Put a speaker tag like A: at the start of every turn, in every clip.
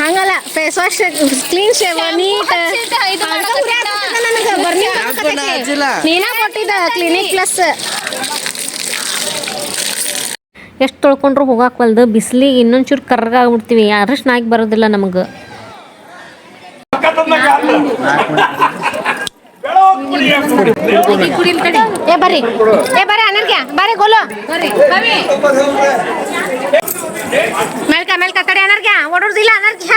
A: ಹಂಗಲ್ಲ face wash clean shave neat ನೀನ ಕೊಟ್ಟಿದ್ದ ಕ್ಲಿನಿಕ್ ಪ್ಲಸ್ ಎಷ್ಟು ತೊಳ್ಕೊಂಡ್ರು ಹೋಗಾಕ್ವಲ್ದು ಬಿಸಿಲಿಗೆ ಇನ್ನೊಂಚೂರು ಕರ್ಗಾಗ್ಬಿಡ್ತೀವಿ ಅರಷ್ಟು ನಾಗಿ ಬರೋದಿಲ್ಲ ನಮಗೆ ಏ ಬರ್ರಿ ಅನರ್ಗ್ಯ ಬರ್ರಿ ಗೋಲು ಮೇಲ್ಕ ಕಡೆ ಅನರ್ಗ್ಯ ಓಡೋದಿಲ್ಲ ಅನರ್ಗ್ಯ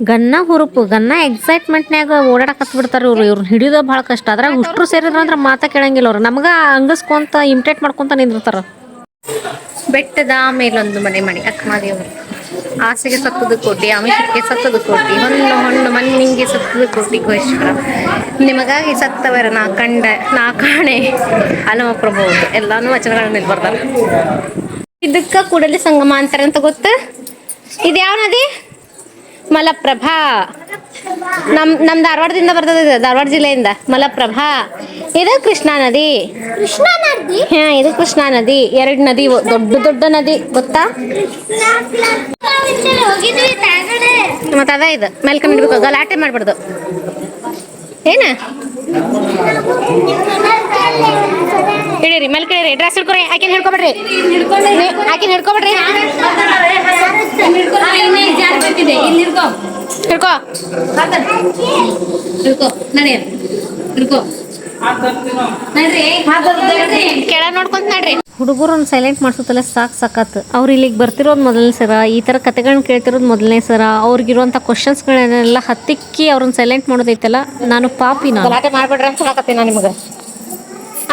A: ಗನ್ನ ಹುರುಪು ಗನ್ನ ಎಕ್ಸೈಟ್ಮೆಂಟ್ನ್ಯಾಗ ಓಡಾಡಕತ್ ಬಿಡ್ತಾರೆ ಇವ್ರು ಹಿಡಿಯೋದು ಭಾಳ ಕಷ್ಟ ಅದ್ರಾಗ ಉಷ್ಟ್ರು ಸೇರಿದ್ರ ಅಂದ್ರೆ ಮಾತಾ ಕೇಳಂಗಿಲ್ಲ ಅವ್ರು ನಮ್ಗೆ ಹಂಗಸ್ಕೊಂತ ಇಮಿಟೇಟ್ ಮಾಡ್ಕೊಂತ ನಿಂದಿರ್ತಾರ ಬೆಟ್ಟದ ಮೇಲೊಂದು ಮನೆ ಮಾಡಿ ಅಕ್ಕಮಾದೇವರು ಆಸೆಗೆ ಸತ್ತದು ಕೋಟಿ ಆಮಿಷಕ್ಕೆ ಸತ್ತದು ಕೋಟಿ ಹೊಣ್ಣು ಮಣ್ಣಿಂಗೆ ಸತ್ತದು ಕೋಟಿ ಗೋಶ್ವರ ನಿಮಗಾಗಿ ಸತ್ತವರ ನಾ ಕಾಣೆ ಹಲವ ಪ್ರಭುವುದು ಎಲ್ಲಾನು ವಚನಗಳ ಮೇಲೆ ಬರ್ತಾರ ಇದಕ್ಕ ಕೂಡಲಿ ಸಂಗಮ ಅಂತಾರೆ ಅಂತ ಗೊತ್ತ ಇದು ಯಾವ ನದಿ ಮಲಪ್ರಭಾ ನಮ್ ಧಾರವಾಡದಿಂದ ಬರ್ತದೆ ಇದು ಧಾರವಾಡ ಜಿಲ್ಲೆಯಿಂದ ಮಲಪ್ರಭಾ ಇದು ಕೃಷ್ಣಾ ನದಿ ಹಾ ಇದು ಕೃಷ್ಣಾ ನದಿ 2 ನದಿ ದೊಡ್ಡ ನದಿ ಗೊತ್ತಾ ಮತ್ತ ಅದ ಇದು ಮೇಲ್ಕ ಇಡ್ಬೇಕು ಗಲಾಟೆ ಮಾಡ್ಬಾರ್ದು ಏನ ಇಡೀರಿ ಮೇಲ್ಕ ಇಡ್ರಿ ಡ್ರೆಸ್ ಹಿಡ್ಕೊರಿ ಆಕಿನ ಹಿಡ್ಕೊಬೇಡ್ರಿ ಕೆಳ ನೋಡ್ಕೊಂತ ನಡ್ರಿ ಹುಡುಗರನ್ನ ಸೈಲೆಂಟ್ ಮಾಡ್ಸೋತಲ್ಲ ಸಾಕತ್ ಅವ್ರು ಇಲ್ಲಿಗೆ ಬರ್ತಿರೋದು ಮೊದಲನೇ ಸರ ಈ ಥರ ಕತೆಗಳನ್ನ ಕೇಳ್ತಿರೋದು ಮೊದಲನೇ ಸರ ಅವ್ರಿಗಿರುವಂಥ ಕ್ವಶನ್ಸ್ಗಳನ್ನೆಲ್ಲ ಹತ್ತಿಕ್ಕಿ ಅವ್ರನ್ನ ಸೈಲೆಂಟ್ ಮಾಡೋದೈತಲ್ಲ ನಾನು ಪಾಪಿನ ಗಲಾಟೆ ಮಾಡ್ಬಿಡ್ರಿ ಅಂತ ಹೇಳಕತ್ತೀನಿ ನಾನು ನಿಮಗೆ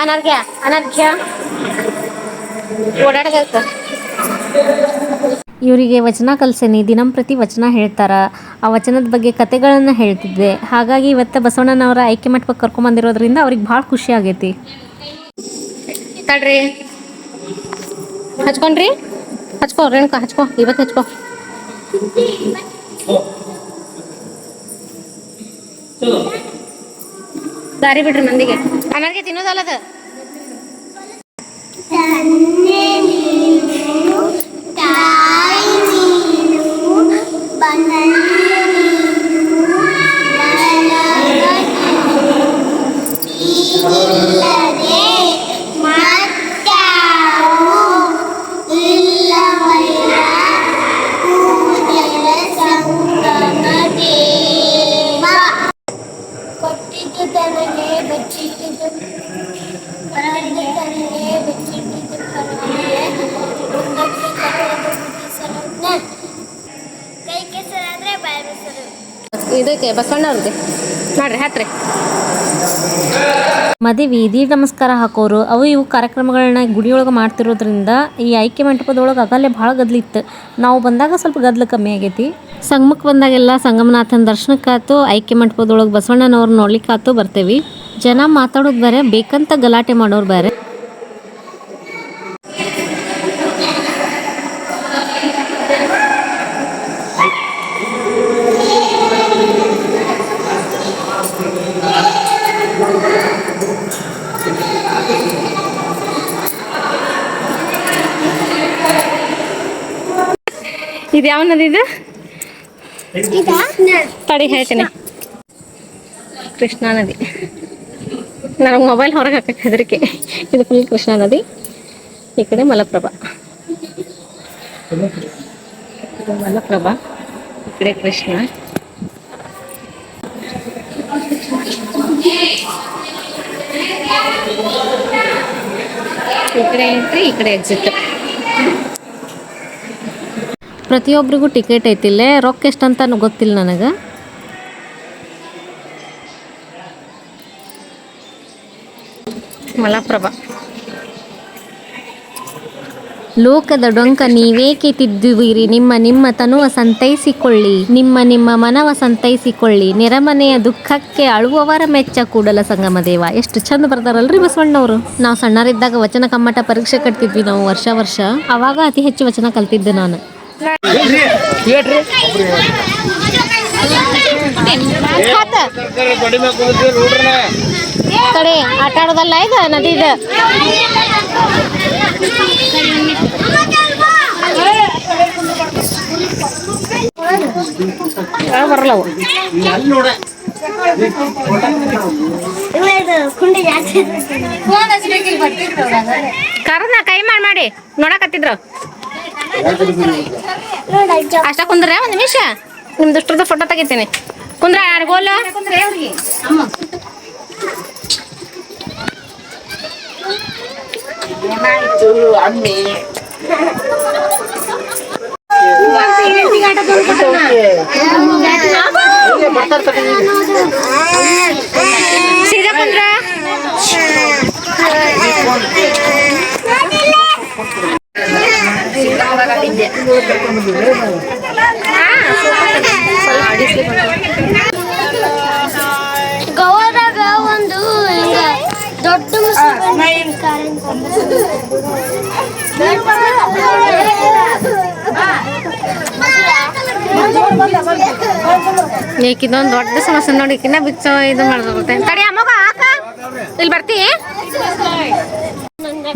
A: ಅನರ್ಘ್ಯ ಓಡಾಡಬೇಕು ಇವರಿಗೆ ವಚನ ಕಲ್ಸೇನಿ ದಿನಂಪ್ರತಿ ವಚನ ಹೇಳ್ತಾರ ಆ ವಚನದ ಬಗ್ಗೆ ಕತೆಗಳನ್ನು ಹೇಳ್ತಿದ್ದೆ ಹಾಗಾಗಿ ಇವತ್ತು ಬಸವಣ್ಣನವರ ಆಯ್ಕೆ ಮಂಟಪಕ್ಕೆ ಕರ್ಕೊಂಬಂದಿರೋದ್ರಿಂದ ಅವ್ರಿಗೆ ಭಾಳ ಖುಷಿ ಆಗೈತಿ ತಡ್ರಿ ಹಚ್ಕೊಂಡ್ರಿ ಹಚ್ಕೋ ರೇಣುಕಾ ಹಚ್ಕೋ ಇವತ್ತು ಹಚ್ಕೋ ದಾರಿ ಬಿಡ್ರಿ ಮಂದಿಗೆ ಅನರ್ಗೆ ತಿನ್ನೋದಲ್ಲದ ಇದಕ್ಕೆ ಬಸವಣ್ಣವ್ರಿಗೆ ನೋಡ್ರಿ ಹತ್ರಿ ಮದುವೆ ದೀರ್ ನಮಸ್ಕಾರ ಹಾಕೋರು ಅವು ಇವು ಕಾರ್ಯಕ್ರಮಗಳನ್ನ ಗುಡಿಯೊಳಗೆ ಮಾಡ್ತಿರೋದ್ರಿಂದ ಈ ಆಯ್ಕೆ ಮಂಟಪದೊಳಗೆ ಆಗಲ್ಲೇ ಭಾಳ ಗದ್ಲಿತ್ತು ನಾವು ಬಂದಾಗ ಸ್ವಲ್ಪ ಗದ್ಲು ಕಮ್ಮಿ ಆಗೈತಿ ಸಂಗಮಕ್ಕೆ ಬಂದಾಗೆಲ್ಲ ಸಂಗಮನಾಥನ ದರ್ಶನಕ್ಕಾಯ್ತು ಆಯ್ಕೆ ಮಂಟಪದೊಳಗೆ ಬಸವಣ್ಣನವ್ರು ನೋಡ್ಲಿಕ್ಕಾಯ್ತು ಬರ್ತೇವಿ ಜನ ಮಾತಾಡೋದು ಬೇರೆ ಬೇಕಂತ ಗಲಾಟೆ ಮಾಡೋರು ಬೇರೆ ಇದು ಯಾವ ನದಿ ಇದು ತಡಿ ಹೇಳ್ತೀನಿ ಕೃಷ್ಣಾ ನದಿ ನನಗೆ ಮೊಬೈಲ್ ಹೊರಗೆ ಹಾಕಕ್ಕೆ ಹೆದರಿಕೆ ಇದು ಫುಲ್ ಕೃಷ್ಣಾ ನದಿ ಈ ಕಡೆ ಮಲಪ್ರಭಾ ಈ ಕಡೆ ಕೃಷ್ಣ ಈ ಕಡೆ ಎಂಟ್ರಿ ಈ ಕಡೆ ಎಕ್ಸಿಟ್ ಪ್ರತಿಯೊಬ್ಬರಿಗೂ ಟಿಕೆಟ್ ಐತಿಲ್ಲೇ ರೊಕ್ಕ ಎಷ್ಟಂತ ಗೊತ್ತಿಲ್ಲ ನನಗೆ ಮಲಪ್ರಭಾ ಲೋಕದ ಡೊಂಕ ನೀವೇಕೆ ತಿದ್ದುವಿರಿ ನಿಮ್ಮ ತನುವ ಸಂತೈಸಿಕೊಳ್ಳಿ ನಿಮ್ಮ ಮನವ ಸಂತೈಸಿಕೊಳ್ಳಿ ನೆರೆಮನೆಯ ದುಃಖಕ್ಕೆ ಅಳುವವರ ಮೆಚ್ಚ ಕೂಡಲ ಸಂಗಮ ದೇವ ಎಷ್ಟು ಚಂದ ಬರ್ತಾರಲ್ರಿ ಬಸವಣ್ಣವರು ನಾವು ಸಣ್ಣರಿದ್ದಾಗ ವಚನ ಕಮ್ಮಟ ಪರೀಕ್ಷೆ ಕಟ್ತಿದ್ವಿ ನಾವು ವರ್ಷ ಅವಾಗ ಅತಿ ಹೆಚ್ಚು ವಚನ ಕಲ್ತಿದ್ದೆ ನಾನು ಕಡೆ ಆಟ ಆಡೋದಲ್ಲ ಇದು ನದಿ ಇದು ಬರಲ್ಲ ಅವು ಕರ್ನ ಕೈ ಮಾಡಿ ನೋಡಕತ್ತಿದ್ರು ಅಷ್ಟ ಕುಂದ್ರೆ ಒಂದ್ ನಿಮಿಷ ನಿಮ್ದು ಫೋಟೋ ತೆಗಿತೀನಿ ಕುಂದ್ರ ಯಾರಿಗೋಲ್ಲ ಸೀದಾ ಕುಂದ್ರ
B: ಗೋವಾದಾಗ ಒಂದು ಹಿಂಗ ದೊಡ್ಡ
A: ಇದೊಂದು ದೊಡ್ಡ ಸಮಸ್ಯೆ ನೋಡಿ ಬಿಚ್ಚ ಇದು ಮಾಡ್ಕೊಳ್ತೆ ತಡಿ ಅಮ್ಮಗ ಹಾಕ ಇಲ್ಲಿ ಬರ್ತಿ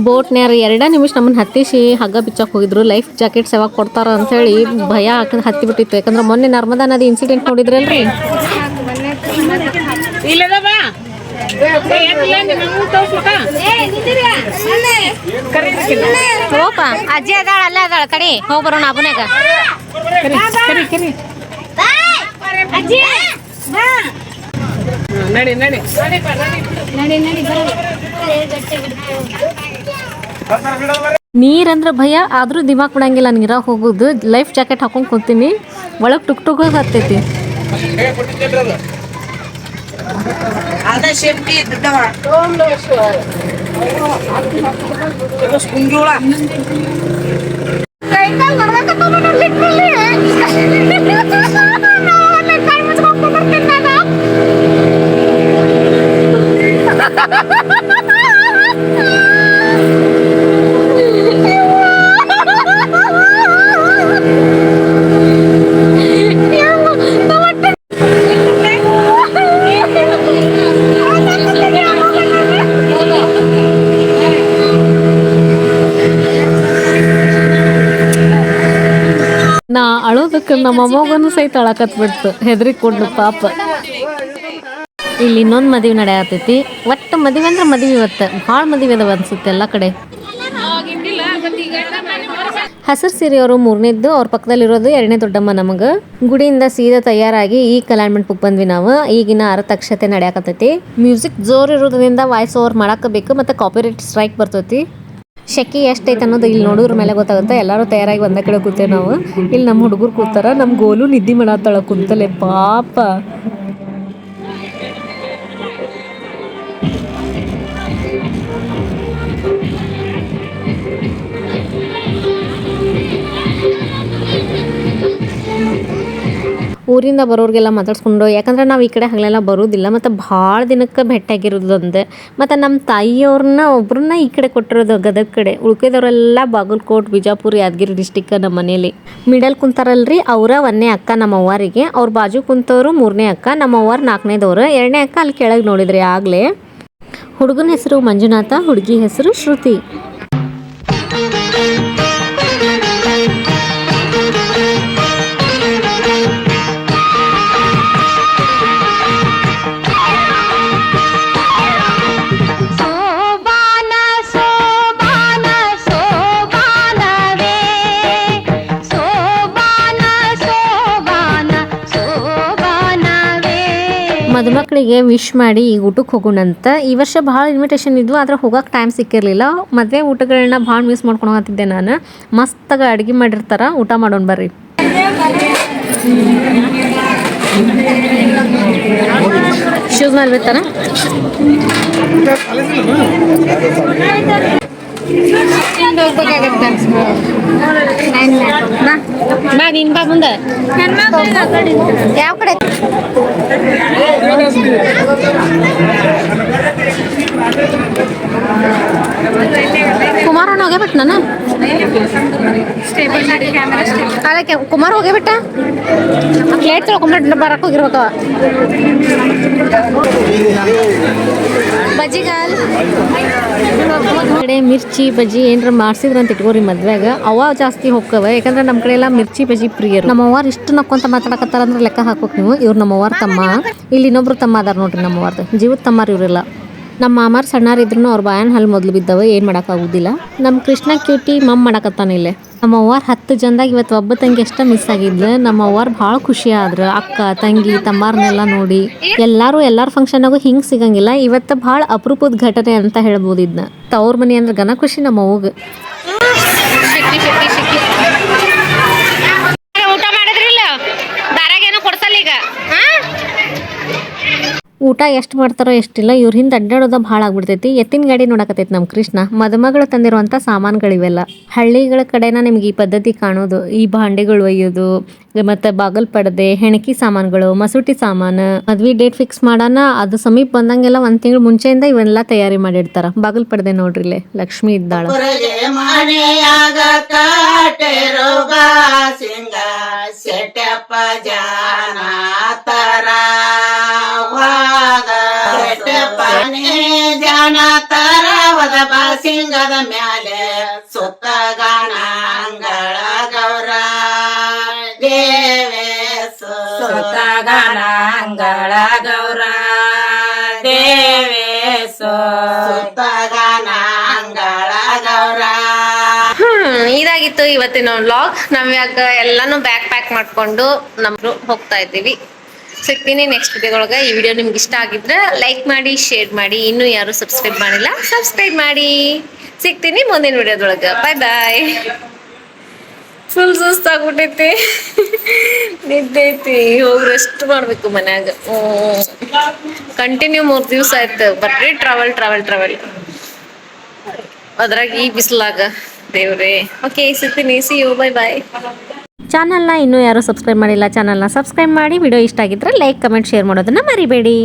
A: ಬೋಟ್ನ್ಯಾರ 2 ನಿಮಿಷ ನಮ್ಮನ್ನ ಹತ್ತಿಸಿ ಹಗ್ಗ ಬಿಚ್ಚಕ್ಕೆ ಹೋಗಿದ್ರು ಲೈಫ್ ಜಾಕೆಟ್ಸ್ ಯಾವಾಗ ಕೊಡ್ತಾರ ಅಂತ ಹೇಳಿ ಭಯ ಹತ್ತಿ ಬಿಟ್ಟಿತ್ತು ಯಾಕಂದ್ರೆ ಮೊನ್ನೆ ನರ್ಮದಾ ನದಿ ಇನ್ಸಿಡೆಂಟ್ ನೋಡಿದ್ರಲ್ರಿ ಹೋಪ ಅಜ್ಜಿ ಅದಾಳ ಅಲ್ಲೇ ಅದಾಳ ತಡಿ ಹೋಗಿ ಬರೋಣ ಅಬುನಾಗ ನೀರಂದ್ರೆ ಭಯ ಆದ್ರೂ ದಿಮಾಕ್ ಬಿಡಂಗಿಲ್ಲ ನೀರಾಗ ಹೋಗುದು ಲೈಫ್ ಜಾಕೆಟ್ ಹಾಕೊಂಡ್ ಕುಂತೀನಿ ಒಳಗ್ ಟುಕ್ ಟುಕ್ ಹತ್ತೈತಿ ನಾ ಅಳೋದಕ್ಕೆ ನಮ್ಮ ಮೊಮ್ಮಗನು ಸಹಿತ ಅಳಕತ್ ಬಿಡ್ತು ಹೆದರಿ ಕೊಡ್ಲು ಪಾಪ ಇಲ್ಲಿ ಇನ್ನೊಂದು ಮದುವೆ ನಡೆಯತೈತಿ ಒಟ್ಟು ಮದುವೆ ಅಂದ್ರೆ ಮದುವೆ ಇವತ್ತು ಭಾಳ ಮದುವೆ ಅದಾವ ಅನ್ಸುತ್ತೆ ಎಲ್ಲ ಕಡೆ ಹಸಿರು ಸೀರೆಯವರು 3ನೇದ್ದು ಅವ್ರ ಪಕ್ಕದಲ್ಲಿರೋದು 2ನೇ ದೊಡ್ಡಮ್ಮ ನಮಗೆ ಗುಡಿಯಿಂದ ಸೀದಾ ತಯಾರಾಗಿ ಈ ಕಲ್ಯಾಣ ಮಂಟಪಕ್ಕೆ ಬಂದ್ವಿ ನಾವು ಈಗಿನ ಅರತಕ್ಷತೆ ನಡೆಯಕತ್ತೈತಿ ಮ್ಯೂಸಿಕ್ ಜೋರ್ ಇರೋದ್ರಿಂದ ವಾಯ್ಸ್ ಓವರ್ ಮಾಡಾಕಬೇಕು ಮತ್ತೆ ಕಾಪಿರೈಟ್ ಸ್ಟ್ರೈಕ್ ಬರ್ತೈತಿ ಶೆಕೆ ಎಷ್ಟೈತೆ ಅನ್ನೋದು ಇಲ್ಲಿ ನೋಡೋದ್ರ ಮೇಲೆ ಗೊತ್ತಾಗುತ್ತೆ ಎಲ್ಲರೂ ತಯಾರಾಗಿ ಒಂದೇ ಕಡೆ ಕೂತೇವೆ ನಾವು ಇಲ್ಲಿ ನಮ್ಮ ಹುಡುಗರು ಕೂತಾರ ನಮ್ಮ ಗೋಲು ನಿದ್ದೆ ಮಾಡತ್ತಾಳ ಕುಂತಲೆ ಪಾಪ ಊರಿಂದ ಬರೋರಿಗೆಲ್ಲ ಮಾತಾಡ್ಸ್ಕೊಂಡು ಯಾಕಂದ್ರೆ ನಾವು ಈ ಕಡೆ ಹಗಲೆಲ್ಲ ಬರೋದಿಲ್ಲ ಮತ್ತು ಭಾಳ ದಿನಕ್ಕೆ ಭೇಟಿಯಾಗಿರೋದೊಂದು ಮತ್ತು ನಮ್ಮ ತಾಯಿಯವ್ರನ್ನ ಒಬ್ರನ್ನ ಈ ಕಡೆ ಕೊಟ್ಟಿರೋದು ಗದಗ ಕಡೆ ಉಳ್ಕಿದವರೆಲ್ಲ ಬಾಗಲಕೋಟ್ ಬಿಜಾಪುರ ಯಾದಗಿರಿ ಡಿಸ್ಟಿಕ್ ನಮ್ಮ ಮನೇಲಿ ಮಿಡಲ್ ಕುಂತಾರಲ್ರಿ ಅವರ 1ನೇ ಅಕ್ಕ ನಮ್ಮ ಅವ್ವರಿಗೆ ಅವ್ರ ಬಾಜು ಕುಂತವರು 3ನೇ ಅಕ್ಕ ನಮ್ಮ ಅವ್ವಾರ 4ನೇದವ್ರು 2ನೇ ಅಕ್ಕ ಅಲ್ಲಿ ಕೆಳಗೆ ನೋಡಿದ್ರಿ ಆಗಲೇ ಹುಡುಗನ ಹೆಸರು ಮಂಜುನಾಥ ಹುಡುಗಿ ಹೆಸರು ಶ್ರುತಿ ಮದುಮಕ್ಕಳಿಗೆ ವಿಶ್ ಮಾಡಿ ಈಗ ಊಟಕ್ಕೆ ಹೋಗೋಣಂತ ಈ ವರ್ಷ ಭಾಳ ಇನ್ವಿಟೇಷನ್ ಇದ್ವು ಆದ್ರೆ ಹೋಗಕ್ಕೆ ಟೈಮ್ ಸಿಕ್ಕಿರಲಿಲ್ಲ ಮದುವೆ ಊಟಗಳನ್ನ ಭಾಳ ಮಿಸ್ ಮಾಡ್ಕೊಂಡು ಹೋಗ್ತಿದ್ದೆ ನಾನು ಮಸ್ತಾಗಿ ಅಡುಗೆ ಮಾಡಿರ್ತಾರ ಊಟ ಮಾಡೋಣ ಬರ್ರಿ ಶೂಸ್ ಮೇಲೆ ಬಿಡ್ತಾರ ಬಾ ನೀನ್ ಬಾ ಮುಂದೆ ಯಾವ ಕಡೆ ಕುಮಾರಣ್ಣ ಹೋಗೇ ಬಿಟ್ಟು ನಾನು ಅದಕ್ಕೆ ಕುಮಾರ್ ಹೋಗೇ ಬಿಟ್ಟ ಪ್ಲೇಟ್ ತೊಳ್ಕೊಂಡ್ಬಿಟ್ಟು ಬರಕ್ಕೆ ಹೋಗಿರ್ಬೇಕವ ಬಜ್ಜಿಗಾಲ್ ಕಡೆ ಮಿರ್ಚಿ ಬಜ್ಜಿ ಏನ್ರ ಮಾಡ್ಸಿದ್ರ ಅಂತ ಇಟ್ಕೋರಿ ಮದ್ವೆಗ ಅವ ಜಾಸ್ತಿ ಹೋಗ್ತವೆ. ಯಾಕಂದ್ರೆ ನಮ್ಮ ಕಡೆ ಎಲ್ಲ ಮಿರ್ಚಿ ಬಜ್ಜಿ ಪ್ರಿಯರು. ನಮ್ಮ ಅವ್ವಾರು ಇಷ್ಟು ನಕ್ಕೊಂತ ಮಾತಾಡಕತ್ತಾರ ಅಂದ್ರೆ ಲೆಕ್ಕ ಹಾಕ್ಬೇಕು ನೀವು. ಇವ್ರು ನಮ್ಮ ಅವ್ವಾರ ತಮ್ಮ, ಇಲ್ಲಿ ಇನ್ನೊಬ್ರು ತಮ್ಮ ಅದಾರ ನೋಡ್ರಿ ನಮ್ಮ ಅವ್ವಾರ್ದು. ಜೀವದ ತಮ್ಮಾರು ಇವರೆಲ್ಲ. ನಮ್ಮ ಮಾಮಾರ್ ಸಣ್ಣಾರಿದ್ರು ಅವ್ರ ಬಾಯನ್ ಹಲ್ ಮೊದಲು ಬಿದ್ದವ, ಏನು ಮಾಡೋಕ್ಕಾಗೋದಿಲ್ಲ. ನಮ್ಮ ಕೃಷ್ಣ ಕ್ಯೂಟಿ ಮಮ್ ಮಾಡಕತ್ತಾನ ಇಲ್ಲೇ. ನಮ್ಮ ಅವ್ವಾರು 10 ಜನದಾಗ ಇವತ್ತು ಒಬ್ಬ ತಂಗಿ ಅಷ್ಟ ಮಿಸ್ ಆಗಿದ್ಲು. ನಮ್ಮ ಅವ್ವಾರು ಭಾಳ ಖುಷಿ ಆದ್ರು. ಅಕ್ಕ ತಂಗಿ ತಮ್ಮಾರನ್ನೆಲ್ಲ ನೋಡಿ ಎಲ್ಲಾರ ಫಂಕ್ಷನಾಗೂ ಹಿಂಗೆ ಸಿಗಂಗಿಲ್ಲ. ಇವತ್ತು ಭಾಳ ಅಪರೂಪದ ಘಟನೆ ಅಂತ ಹೇಳ್ಬೋದು ಇದನ್ನ. ತವ್ರ ಮನೆ ಅಂದ್ರೆ ಘನ ಖುಷಿ ನಮ್ಮ ಅವ್ಗೆ. ಊಟ ಮಾಡಿದ್ರಿಲ್ಲ, ದಾರಾಗೇನೋ ಕೊಡ್ಸಲ್ಲ ಈಗ. ಊಟ ಎಷ್ಟು ಮಾಡ್ತಾರೋ ಎಷ್ಟಿಲ್ಲ. ಇವ್ರ ಹಿಂದೆ ಅಡ್ಡಾಡೋದ ಭಾಳ ಆಗ್ಬಿಡ್ತೈತಿ. ಎತ್ತಿನ ಗಾಡಿ ನೋಡಕತ್ತೈತಿ ನಮ್ಮ ಕೃಷ್ಣ. ಮದುಮಗಳು ತಂದಿರುವಂಥ ಸಾಮಾನುಗಳಿವೆಲ್ಲ. ಹಳ್ಳಿಗಳ ಕಡೆನ ನಿಮ್ಗೆ ಈ ಪದ್ಧತಿ ಕಾಣೋದು. ಈ ಭಾಂಡೆಗಳು ಒಯ್ಯೋದು, ಮತ್ತು ಬಾಗಲ್ ಪಡದೆ, ಹೆಣಕಿ ಸಾಮಾನುಗಳು, ಮಸೂಟಿ ಸಾಮಾನು, ಮದ್ವೆ ಡೇಟ್ ಫಿಕ್ಸ್ ಮಾಡೋಣ ಅದು ಸಮೀಪ ಬಂದಂಗೆಲ್ಲ 1 ತಿಂಗಳು ಮುಂಚೆಯಿಂದ ಇವೆಲ್ಲ ತಯಾರಿ ಮಾಡಿರ್ತಾರ. ಬಾಗಲ್ ಪಡದೆ ನೋಡ್ರಿ ಇಲ್ಲೇ ಲಕ್ಷ್ಮಿ ಇದ್ದಾಳ.
C: ಜನ ತರವದ ಬಾಸಿಂಗದ ಮ್ಯಾಲೆ ಸುತ್ತಗಾನ ಅಂಗಳ ಗೌರ ದೇವೇ ಸುತ್ತಗಾನ ಅಂಗಳ ಗೌರ ದೇವೇ ಸುತ್ತಗಾನ ಅಂಗಳ ಗೌರ.
A: ಇದಾಗಿತ್ತು ಇವತ್ತಿನ ವ್ಲಾಗ್. ನಾವ್ಯಾಗ ಎಲ್ಲಾನು ಬ್ಯಾಗ್ ಪ್ಯಾಕ್ ಮಾಡ್ಕೊಂಡು ನಮ್ರು ಹೋಗ್ತಾ ಇದ್ದೀವಿ. ಸಿಗ್ತೀನಿ ನೆಕ್ಸ್ಟ್ ವಿಡಿಯೋದೊಳಗೆ. ಈ ವಿಡಿಯೋ ನಿಮ್ಗೆ ಇಷ್ಟ ಆಗಿದ್ರೆ ಲೈಕ್ ಮಾಡಿ, ಶೇರ್ ಮಾಡಿ. ಇನ್ನೂ ಯಾರು ಸಬ್ಸ್ಕ್ರೈಬ್ ಮಾಡಿಲ್ಲ ಸಬ್ಸ್ಕ್ರೈಬ್ ಮಾಡಿ. ಸಿಗ್ತೀನಿ ಮುಂದಿನ ವಿಡಿಯೋದೊಳಗೆ. ಬಾಯ್ ಬಾಯ್. ಫುಲ್ ಸುಸ್ತಾಗ್ಬಿಟ್ಟೈತಿ, ನಿದ್ದೆ ಐತಿ, ಹೋಗಿ ರೆಸ್ಟ್ ಮಾಡ್ಬೇಕು ಮನ್ಯಾಗ. ಕಂಟಿನ್ಯೂ 3 ದಿವಸ ಆಯ್ತು ಬರ್ರಿ ಟ್ರಾವೆಲ್ ಅದ್ರಾಗ ಈ ಬಿಸಿಲಾಗ ದೇವ್ರೆ. ಓಕೆ ಸಿಗ್ತೀನಿ. See you. Bye bye. ಚಾನಲ್ನ ಇನ್ನೂ ಯಾರು ಸಬ್ಸ್ಕ್ರೈಬ್ ಮಾಡಿಲ್ಲ ಚಾನಲ್ನ ಸಬ್ಸ್ಕ್ರೈಬ್ ಮಾಡಿ. ವಿಡಿಯೋ ಇಷ್ಟ ಆಗಿದ್ರೆ ಲೈಕ್ ಕಮೆಂಟ್ ಶೇರ್ ಮಾಡೋದನ್ನ ಮರಿಬೇಡಿ.